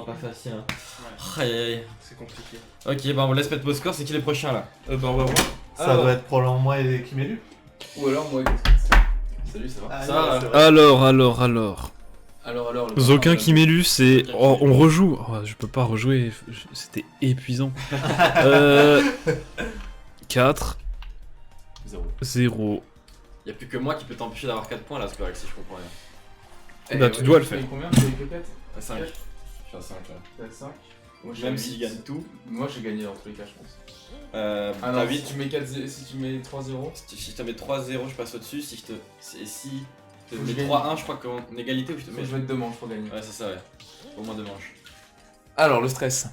pas facile. Hein. Ouais. Aïe aïe aïe. C'est compliqué. Ok, bah on laisse mettre vos scores, c'est qui les prochains là? Bah on va voir. Ça doit être probablement moi et Kimelu. Ou alors moi. Salut, ça va? Ça va, c'est vrai. Alors. Alors. le Zokin prochain, qui m'élu, c'est. Zokin Oh, qui on m'élu. rejoue. Oh, je peux pas rejouer, c'était épuisant. 4, 0. 0. Y'a plus que moi qui peut t'empêcher d'avoir 4 points là, Square, si je comprends rien. Bah, tu dois le faire. Combien? T'as eu que 4? À 5. Quatre. Je suis à 5 là. T'as 5. Même s'il gagne tout. Moi j'ai gagné dans tous les cas, je pense. Ah Ah t'as non, 8. si tu mets 4, si tu mets 3-0. Si je te mets 3-0, je passe au-dessus. Si je te Faut que mets je gagne. 3-1, je crois qu'en égalité ou je te Faut mets. que je mette 2 manches pour gagner. Ouais, c'est ça, ouais. Au moins 2 manches. Alors, le stress.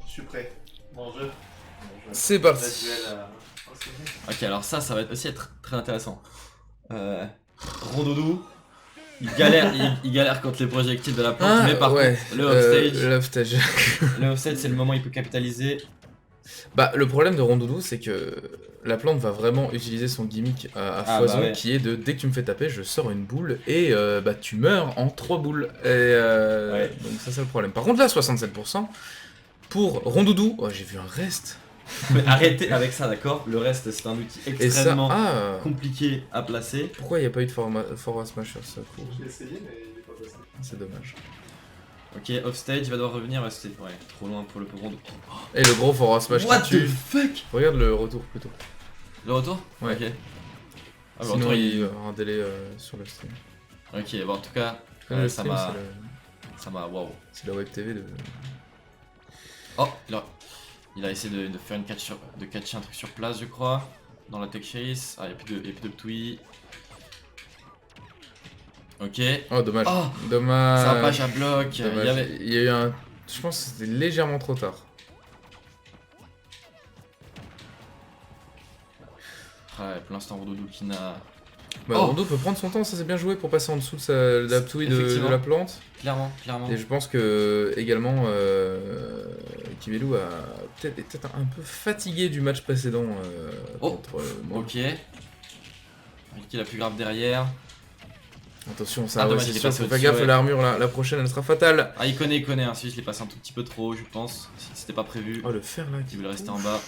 Je suis prêt. Bon jeu. C'est La parti. duel. Ok, alors ça va aussi être très intéressant. Rondoudou, il galère contre les projectiles de la plante, mais par ouais. contre, le offstage, L'offstage. le offstage c'est le moment où il peut capitaliser. Bah, le problème de Rondoudou, c'est que la plante va vraiment utiliser son gimmick à Ah, foison, bah ouais. qui est de dès que tu me fais taper, je sors une boule et bah tu meurs en 3 boules. Et Ouais. donc ça c'est le problème. Par contre là, 67% pour Rondoudou. Oh, j'ai vu un reste. Mais arrêtez avec ça, d'accord? Le reste c'est un outil Et ça, extrêmement compliqué. compliqué à placer. Pourquoi il n'y a pas eu de forward smash sur ce coup? J'ai essayé, mais il est pas passé. C'est dommage. Ok, offstage, il va devoir revenir, ouais, c'était trop loin pour le pauvre Rondoudou. Et le gros forward smash What qui the tue. fuck? Regarde le retour plutôt. Le retour? Ouais. Ok. Ah, bah, Sinon retour, il y aura un délai sur le stream. Ok, bon en tout cas, Le ça stream, m'a... c'est Ça m'a... Waouh. la web TV de... Oh, il a essayé de faire de catcher un truc sur place, je crois. Dans la tech chase. Ah, il n'y a plus de Ptui. Ok. Oh dommage. Oh, Dommage. c'est un page à bloc. Dommage. Il y a eu un... Je pense que c'était légèrement trop tard. Ouais, pour l'instant, Rondoudou qui n'a... Bah, Oh. Rondo peut prendre son temps, ça c'est bien joué pour passer en dessous de la Ptouille de Effectivement. la plante. Clairement. Et je pense que également Kimelu a peut-être un peu fatigué du match précédent Oh. contre moi. Ok. Qui est la plus grave derrière. Attention, ça Ah, ouais, dommage, c'est il est sûr, passé faut faire au-dessus, gaffe, ouais. l'armure la prochaine elle sera fatale. Ah, il connaît, hein. Celui-ci, je l'ai passé un tout petit peu trop, je pense. C'était pas prévu. Oh le fer là Il voulait rester en bas.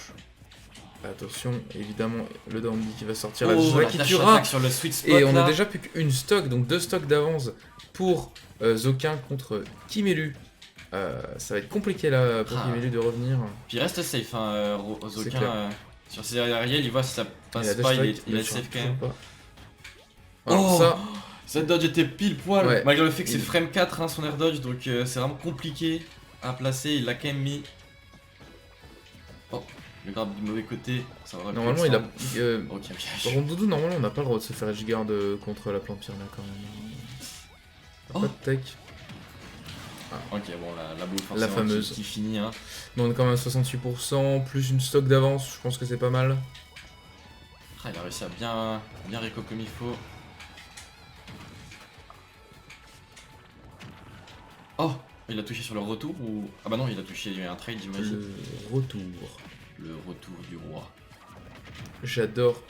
Attention, évidemment, le dandy qui va sortir la Oh, Zora la qui dash tuera. attack sur le sweet spot. Et on là. a déjà plus qu'une stock, donc 2 stocks d'avance pour Zokin contre Kimelu. Ça va être compliqué là pour Ah. Kimelu de revenir. Puis il reste safe, hein, C'est Zokin. clair. Sur ses arrières, il voit si ça passe a pas, dash il est attack, safe quand mais même. pas. Alors Oh. ça, Cette dodge était pile poil, Ouais. malgré le fait que c'est Il- frame 4 hein, son air dodge, donc c'est vraiment compliqué à placer, il l'a quand même mis. Oh, le grab du mauvais côté, ça aurait pu normalement il a... ensemble. Ok, ok. Rondoudou, normalement on n'a pas le droit de se faire edgeguard contre la plante pierre là quand même. Oh. Pas de tech. Ok, bon, la boule forcément fameuse. qui finit. Hein. Mais on est quand même à 68%, plus une stock d'avance, je pense que c'est pas mal. Ah, il a réussi à bien réco comme il faut. Oh, il a touché sur le retour ou... Ah bah non, il a touché, il y a eu un trade j'imagine. Le retour. Le retour du roi. J'adore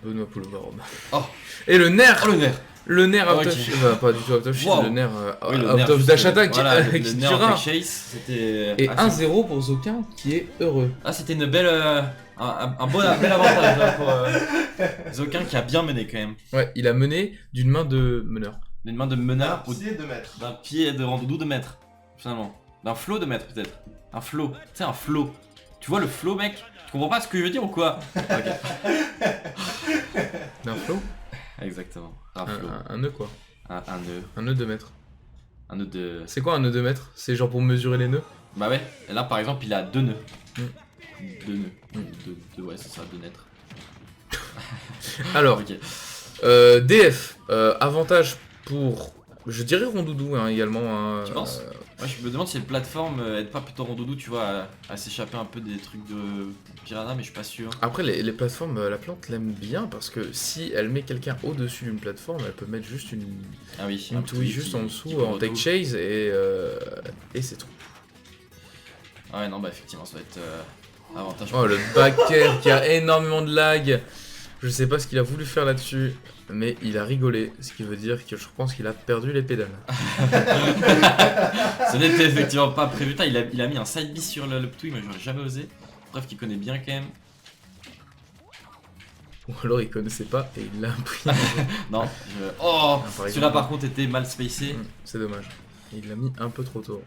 Benoît Poulvord. Oh. Et le nerf. Oh le nerf. Le nerf Ok. out of shield, enfin, pas du tout out of shield, Wow. le nerf Oui, le out nerf, of juste dash le- attack voilà, le qui nerf tuera. de chase, c'était... Et assez- 1-0 pour Zokin qui est heureux. Ah, c'était une belle... bel avantage là, pour Zokin qui a bien mené quand même. Ouais, il a mené d'une main de meneur. D'une main de meneur ou Pied de mètre. d'un pied de Rondoudou de maître, finalement. D'un flow de maître peut-être. Un flow. Tu sais, un flow. Tu vois le flow, mec? Tu comprends pas ce que je veux dire ou quoi? Ok. D'un flow. Exactement. Un flow. Un nœud quoi. Un nœud. Un nœud de mètre. Un nœud de... C'est quoi un nœud de mètre? C'est genre pour mesurer les nœuds? Bah ouais. Et là, par exemple, il a 2 nœuds. Mm. 2 nœuds. Ouais, c'est ça, 2 nètres. Alors, Ok. DF, avantage pour, je dirais Rondoudou hein, également. Hein, Tu penses? Ouais, je me demande si les plateformes aident pas plutôt Rondoudou, tu vois, à s'échapper un peu des trucs de Piranha, mais je suis pas sûr. Après, les plateformes, la plante l'aime bien parce que si elle met quelqu'un au-dessus d'une plateforme, elle peut mettre juste une Ah oui, touille tweet juste qui- en qui dessous peut en tech retour. chase et c'est tout. Ah ouais, non, bah effectivement, ça va être avantage. Oh, le backer qui a énormément de lag. Je sais pas ce qu'il a voulu faire là-dessus, mais il a rigolé, ce qui veut dire que je pense qu'il a perdu les pédales. Ce n'était effectivement pas prévu. Putain, il a mis un side B sur le Ptouille, mais j'aurais jamais osé. Bref, qu'il connaît bien quand même. Ou alors il connaissait pas et il l'a pris. Non, oh, Ah, par celui-là exemple. par contre était mal spacé. C'est dommage. Il l'a mis un peu trop tôt.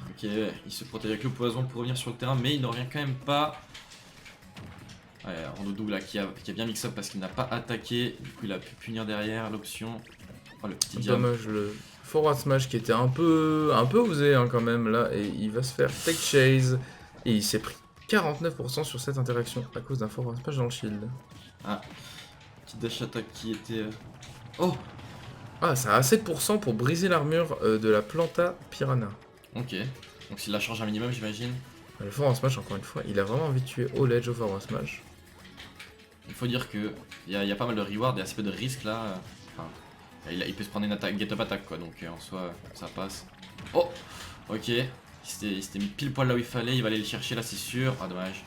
Ok, il se protège avec le poison pour revenir sur le terrain, mais il ne revient quand même pas. Ouais, Rondoudou là qui a bien mix-up parce qu'il n'a pas attaqué. Du coup, il a pu punir derrière l'option. Oh, le petit diable. Dommage, le forward smash qui était un peu osé hein, quand même là, et il va se faire tech chase. Et il s'est pris 49% sur cette interaction à cause d'un forward smash dans le shield. Petit dash attack qui était. Oh, Ah, ça a 7% pour briser l'armure de la planta piranha. ok. Donc s'il la charge un minimum, j'imagine. Le forward smash, encore une fois, il a vraiment envie de tuer au ledge au forward smash. Il faut dire que il y a pas mal de reward et assez peu de risques là. Enfin, il peut se prendre une attaque, get up attack quoi, donc en soi ça passe. Oh, ok. Il s'était mis pile poil là où il fallait, il va aller le chercher là, c'est sûr. Ah, dommage.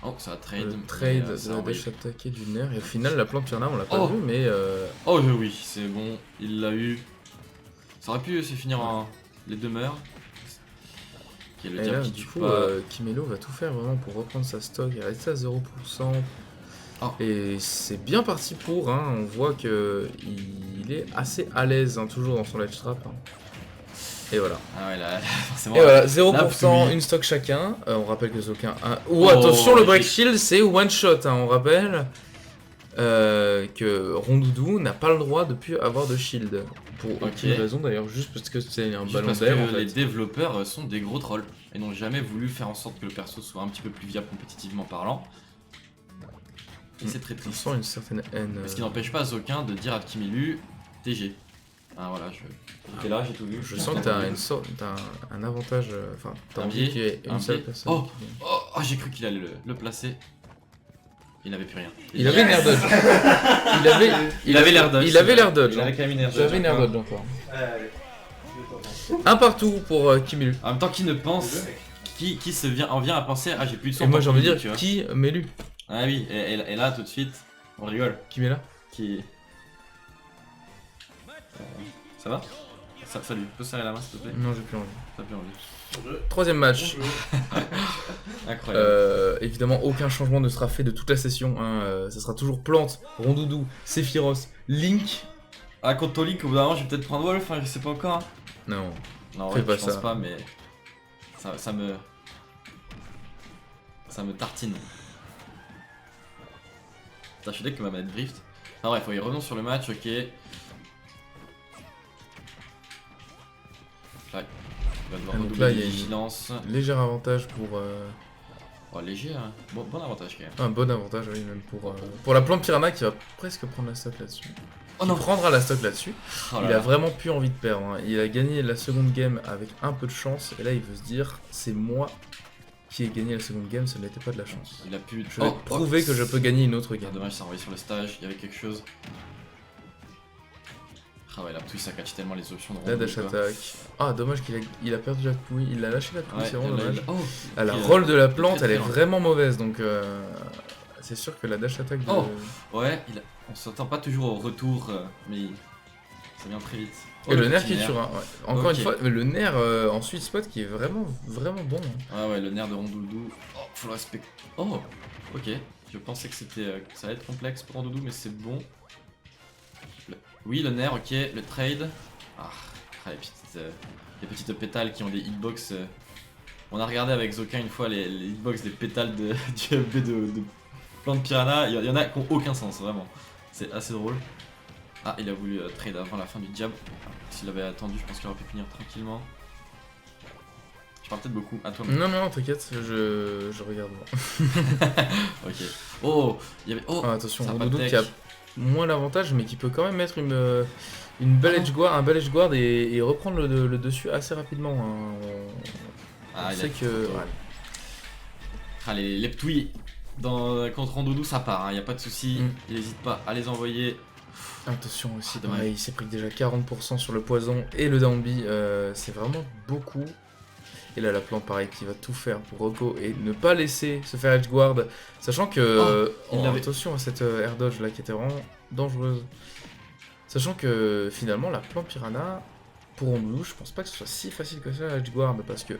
Oh, ça va trade. Le mais, trade de ça la a envoyé. dash attaqué du nerf, et au final, la plante piranha, on l'a pas Oh. vu, mais Oh oui, c'est bon, il l'a eu. Ça aurait pu se finir en les demeures. Ok, le et diable là, qui du tue coup, pas. Kimelo va tout faire vraiment pour reprendre sa stock, il reste à 0%. Oh. Et c'est bien parti pour, hein. On voit que il est assez à l'aise, hein, toujours dans son ledge trap. Hein. Et voilà. Ah ouais, là, forcément. Et voilà, là, 0%, oui. une stock chacun. On rappelle que Zokin a... Oh, Oh, attention, le break j'ai- shield, c'est one shot, hein, on rappelle. Que Rondoudou n'a pas le droit de plus avoir de shield. Pour aucune Ok. raison d'ailleurs, juste parce que c'est un Juste ballon parce d'air en que les fait. développeurs sont des gros trolls et n'ont jamais voulu faire en sorte que le perso soit un petit peu plus viable compétitivement parlant. Et c'est très On triste. sent une certaine haine. Mais ce qui n'empêche pas Zokin de dire à Kimilu TG. Ah voilà, j'étais là, j'ai tout vu. Je sens que t'as une sorte, t'as un avantage, enfin, t'as Un envie biais, qu'il y ait un une seule biais. personne. Oh. qui- Oh, j'ai cru qu'il allait le placer. Il n'avait plus rien. Il avait une air dodge. Il avait l'air dodge. Il avait l'air dodge. Il avait quand même une air J'avais une air encore. dodge encore. Allez. Un partout pour Kimilu. En même temps, qui ne pense, Le mec. qui en vient à penser, ah j'ai plus de sang. Et moi pour j'ai envie de Kimilu, dire, tu vois. qui m'élu Ah oui, et là tout de suite, on rigole. Qui m'est là Qui. Ça va? Salut, peux serrer la main s'il te plaît? Non, j'ai plus envie. T'as plus envie. Bon jeu. Troisième match. Bon jeu. Incroyable. Évidemment, aucun changement ne sera fait de toute la session. Hein. Ça sera toujours Plante, Rondoudou, Sephiroth, Link. Ah, contre ton Link, au bout d'un moment, je vais peut-être prendre Wolf, hein, je sais pas encore. Hein. Non. Non, Fais ouais, pas je pense ça. pas, mais. Ça me. Ça me tartine. Putain, je suis deck que ma manette drift. Ah, bref, ouais, revenons sur le match, ok. Ouais. Il va devoir Ah, donc redoubler là, de il y a une- vigilance. Léger avantage pour. Oh, léger, hein. Bon avantage quand même. Un bon avantage, oui, même pour la plante piranha qui va presque prendre la stock là-dessus. Oh Qui non! prendra la stock là-dessus. Oh là Il a là. vraiment plus envie de perdre. Hein. Il a gagné la seconde game avec un peu de chance. Et là, il veut se dire c'est moi qui ai gagné la seconde game, ce n'était pas de la chance. Il a pu. Je vais prouver que je peux gagner une autre Ah, game. dommage, ça a envoyé sur le stage, il y avait quelque chose. Ah ouais, la Ptouille ça catch tellement les options de La Rondo, dash quoi. attack. Ah, dommage qu'il a perdu la Ptouille. Il a lâché la Ptouille, Ouais, c'est vraiment elle a- dommage. Oh! Ah, la Ok, roll de la plante, très elle est bien. vraiment mauvaise. Donc, c'est sûr que la dash attack de. Oh. Ouais, on s'entend pas toujours au retour, mais ça vient très vite. Et Oh, le nerf petit qui est sur un. Ouais. Encore Ok. une fois, le nerf en sweet spot qui est vraiment bon. Hein. Ah ouais, le nerf de Rondoudou. Oh, faut le respecter. Oh! Ok, je pensais que c'était que ça allait être complexe pour Rondoudou, mais c'est bon. Oui, le nerf, ok, le trade. Ah, les petites pétales qui ont des hitbox. On a regardé avec Zokin une fois les hitbox des pétales du FB de Plante Piranha. Il y en a qui ont aucun sens, vraiment. C'est assez drôle. Ah, il a voulu trade avant la fin du diable. S'il avait attendu, je pense qu'il aurait pu finir tranquillement. Je parle peut-être beaucoup à toi. mais- Non, t'inquiète, je regarde. Moi. Ok. Oh, il y avait. Oh, Ah, attention, ça a pas Rondoudou de qui a tech. moins l'avantage, mais qui peut quand même mettre une belle edge guard, un bel edge guard et reprendre le dessus assez rapidement. Hein. Ah, On il a sait fait que. photo. Ouais. Ah, les Ptouilles contre Rondoudou, ça part, il n'y a pas de souci. Mm. Il n'hésite pas à les envoyer. Attention aussi, Ah, dommage. il s'est pris déjà 40% sur le poison et le down B, c'est vraiment beaucoup. Et là, la plante, pareil, qui va tout faire pour Rocco et ne pas laisser se faire edgeguard. Sachant que. il avait- Attention à cette air dodge là qui était vraiment dangereuse. Sachant que finalement, la plante piranha, pour Onblue, je pense pas que ce soit si facile que ça à edgeguard parce que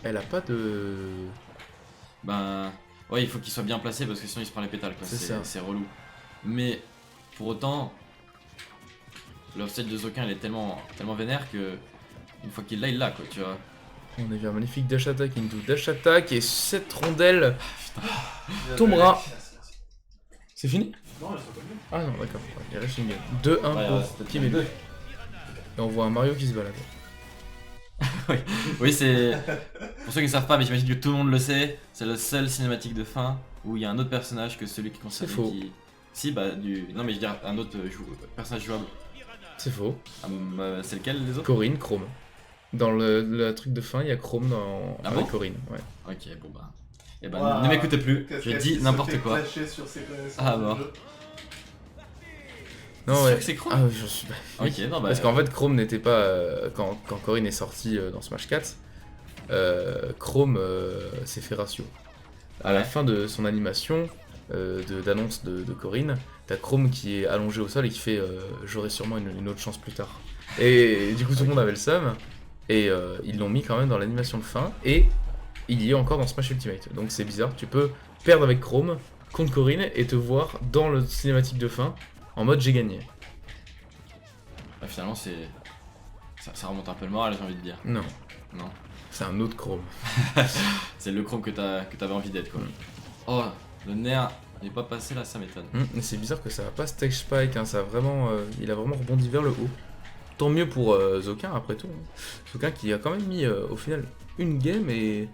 elle a pas de. Ben, ouais, il faut qu'il soit bien placé parce que sinon il se prend les pétales, quoi. C'est ça. C'est relou. Mais pour autant, l'offset de Zokin il est tellement vénère que une fois qu'il l'a, quoi, tu vois. On a vu un magnifique dash attack into dash attack et cette rondelle. Bien Tombera. joué. C'est fini? Non, ils sont pas venus. Ah non, d'accord. Il reste une game. 2-1 Ouais, pour c'était Kim et Bleu. Et on voit un Mario qui se balade. Oui, c'est. Pour ceux qui ne savent pas, mais j'imagine que tout le monde le sait, c'est le seul cinématique de fin où il y a un autre personnage que celui qui concerne. C'est faux. Si, bah, non, mais je veux dire, un autre personnage jouable. C'est faux. C'est lequel les autres? Corinne, Chrome. Dans le truc de fin, il y a Chrome Ah avec bon Corinne. Ouais. Ok, bon bah. Eh ben, Ouah, ne m'écoutez plus, Qu'est-ce je qu'elle dis se n'importe fait quoi. clasher sur ses connaissances Ah, de bon. jeu. Non, C'est ouais. sûr que c'est Chrome. Ah, oui, je suis. Oui. Ok, non, bah. Parce qu'en fait, Chrome n'était pas. Quand Corinne est sortie dans Smash 4, Chrome s'est fait ratio. À la Ouais. fin de son animation d'annonce de Corinne, t'as Chrome qui est allongé au sol et qui fait j'aurai sûrement une autre chance plus tard. Et du coup, tout le monde avait le seum. Et ils l'ont mis quand même dans l'animation de fin. Et il y est encore dans Smash Ultimate. Donc c'est bizarre. Tu peux perdre avec Chrome contre Corinne et te voir dans le cinématique de fin en mode j'ai gagné. Bah, finalement, c'est. Ça remonte un peu le moral, j'ai envie de dire. Non, Non. c'est un autre Chrome. C'est le Chrome que t'avais envie d'être, quoi. Oh, le nerf n'est pas passé là, ça m'étonne. Mais c'est bizarre que ça va pas stage spike. Hein. Ça a vraiment, il a vraiment rebondi vers le haut. Tant mieux pour Zokin après tout. Hein. Zokin qui a quand même mis au final une game et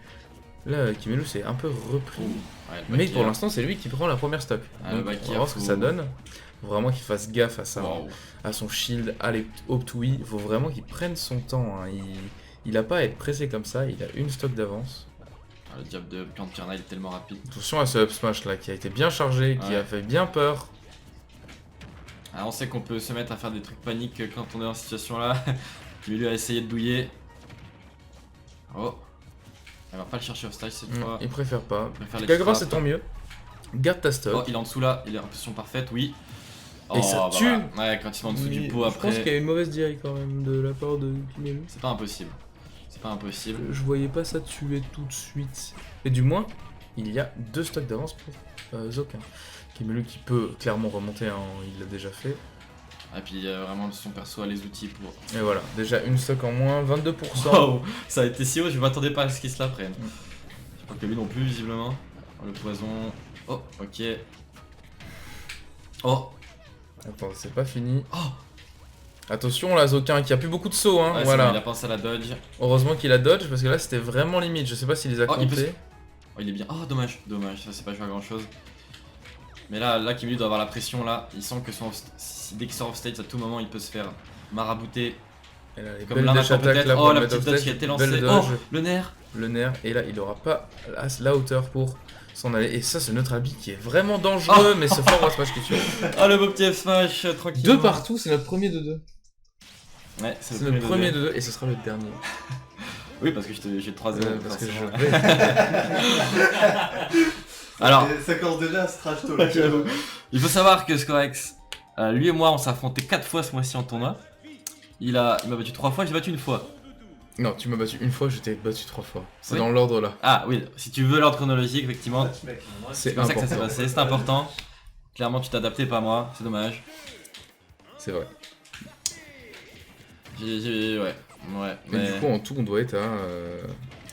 là Kimelu s'est un peu repris. Ouais, le Mais back pour air. l'instant c'est lui qui prend la première stock. Ah, le Donc back on va air, voir ce que faut- ça donne. Faut vraiment qu'il fasse gaffe à ça, Waouh. à son shield, à les Optui. Faut vraiment qu'il prenne son temps. Hein. Il a pas à être pressé comme ça. Il a une stock d'avance. Ah, le jab de Plante Piranha il est tellement rapide. Attention à ce up smash là qui a été bien chargé, qui Ouais. a fait bien peur. Ah, on sait qu'on peut se mettre à faire des trucs paniques quand on est dans cette situation là. Mais lui a essayé de douiller. Oh. Elle va pas le chercher au stage cette fois. Il préfère pas. Il préfère les Quelque part frappes. c'est tant mieux. Garde ta stock. Oh, il est en dessous là, il est en position parfaite, oui. Et ça bah tue. voilà. Ouais, quand il est en dessous du Oui, pot Je pense qu'il y après, a une mauvaise direct quand même de la part de Kimelu. c'est pas impossible. C'est pas impossible. Je voyais pas ça tuer tout de suite. Et du moins, il y a 2 stocks d'avance pour Zokin. Kimelu qui peut clairement remonter, hein, il l'a déjà fait. Et puis vraiment son perso a les outils pour. Et voilà, déjà une stock en moins, 22%. Wow, ça a été si haut, je m'attendais pas à ce qu'il se la prenne. Je crois que lui non plus, visiblement. Oh, le poison. Oh, ok. Oh, Attends, c'est pas fini. oh. Attention là, Zokin qui a plus beaucoup de sauts, hein, Ouais, c'est voilà. bon, il a pensé à la dodge. Heureusement qu'il a dodge parce que là c'était vraiment limite. Je sais pas s'il les a Oh, il peut comptés. Oh, il est bien. Oh, dommage, dommage, ça c'est pas joué à grand chose. Mais là Kimelu doit avoir la pression là. Il sent que dès qu'il sort off stage, à tout moment, il peut se faire marabouter. Et là, les Comme belles là dash maintenant attack peut-être. là pour Oh, le la mettre petite off dodge stage, qui a été belle lancée. dodge. Oh, le nerf. Le nerf, et là il aura pas la hauteur pour s'en aller. Et ça, c'est notre habit qui est vraiment dangereux, mais ce forward smash qui tue. Oh, le beau petit F-Smash, tranquillement. 2 partout, c'est notre premier de 2. Ouais, C'est notre premier de 2 et ce sera le dernier. Oui, parce que j'ai 3-0. Parce que forcément. je vais. Alors, Et ça commence déjà à se trash talk. Ouais, j'avoue. il faut savoir que Scorex, lui et moi, on s'est affronté 4 fois ce mois-ci en tournoi. Il m'a battu 3 fois, j'ai battu une fois. Non, tu m'as battu une fois, je t'ai battu 3 fois. C'est Oui. dans l'ordre là. Ah oui, si tu veux l'ordre chronologique, effectivement, Match, mec. C'est c'est comme ça que ça s'est important. passé, c'est important. Clairement, tu t'es adapté, pas moi, c'est dommage. C'est vrai. Ouais, Mais mais du coup, en tout, on doit être à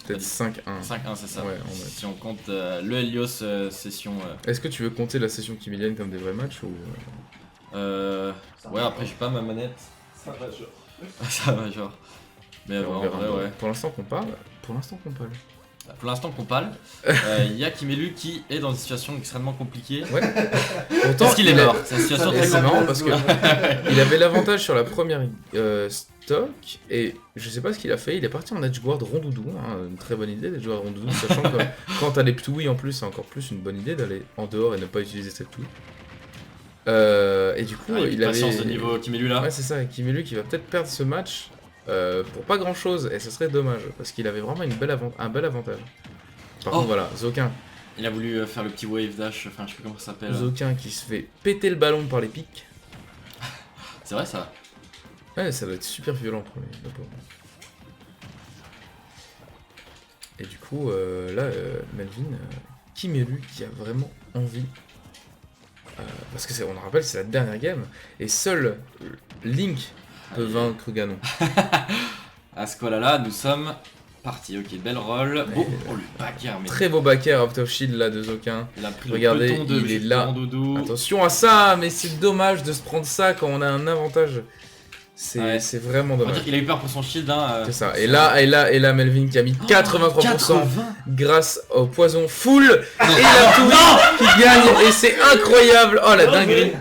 peut-être 5-1. 5-1, c'est ça. Ouais, on est. Si on compte le Helios session. Est-ce que tu veux compter la session Kimilian comme des vrais matchs ou. Ouais, après, j'ai pas ma manette. Ça va, genre. Ça va, genre. Mais on bon, en verra. vrai, ouais. Pour l'instant qu'on parle. Pour l'instant qu'on parle. Pour l'instant qu'on parle, il y a Kimelu qui est dans une situation extrêmement compliquée. Ouais. Pourtant, Parce qu'il est il a- mort, c'est une situation Et très c'est compliquée. marrant parce que il avait l'avantage sur la première stock et je sais pas ce qu'il a fait, il est parti en edgeguard rondoudou, hein, une très bonne idée d'edgeguard rondoudou, sachant que quand t'as les ptouis en plus c'est encore plus une bonne idée d'aller en dehors et ne pas utiliser cette ptoui. Et du coup Ah, il patience avait... de niveau Kimelu là. Ouais c'est ça, Kimelu qui va peut-être perdre ce match pour pas grand chose, et ce serait dommage, parce qu'il avait vraiment un bel avantage. Par contre, voilà, Zokin. Il a voulu faire le petit wave dash, enfin je sais plus comment ça s'appelle. Zokin qui se fait péter le ballon par les pics. C'est vrai ça. Ouais, ça doit être super violent pour lui, le pauvre. Et du coup, là, Melvin, Kimelu qui a vraiment envie. Parce que on le rappelle, c'est la dernière game. Et seul Link peut vaincre Ganon. À ce là nous sommes partis. Ok, belle roll. Oh, oh, le bagarre, mais Très beau backer out of shield là de Zokin. il a pris Regardez, le peloton de il est juste là. devant Doudou. Attention à ça, mais c'est dommage de se prendre ça quand on a un avantage. Ouais. C'est vraiment On va dommage. dire qu'il a eu peur pour son shield. Hein, C'est ça. Et là, Melvin qui a mis 83% 80. grâce au poison full et la touche qui gagne. Et c'est incroyable. Oh la dinguerie.